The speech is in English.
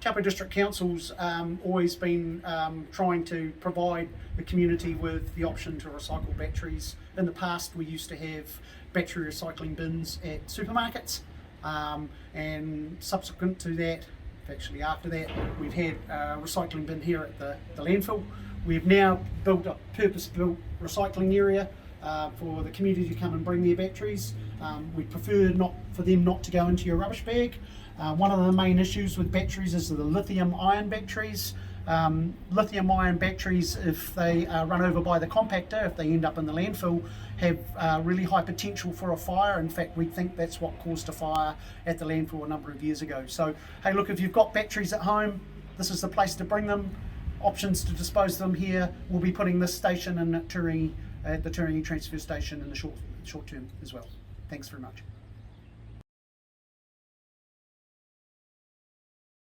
Taupo District Council's always been trying to provide the community with the option to recycle batteries. In the past, we used to have battery recycling bins at supermarkets, and subsequent to that, actually after that, we've had a recycling bin here at the landfill. We've now built a purpose-built recycling area for the community to come and bring their batteries. We prefer for them not to go into your rubbish bag. One of the main issues with batteries is the lithium-ion batteries. Lithium-ion batteries, if they are run over by the compactor, if they end up in the landfill, have really high potential for a fire. In fact, we think that's what caused a fire at the landfill a number of years ago. So, hey, look, if you've got batteries at home, this is the place to bring them. Options to dispose of them here. We'll be putting this station in at the Turangi transfer station in the short term as well. Thanks very much.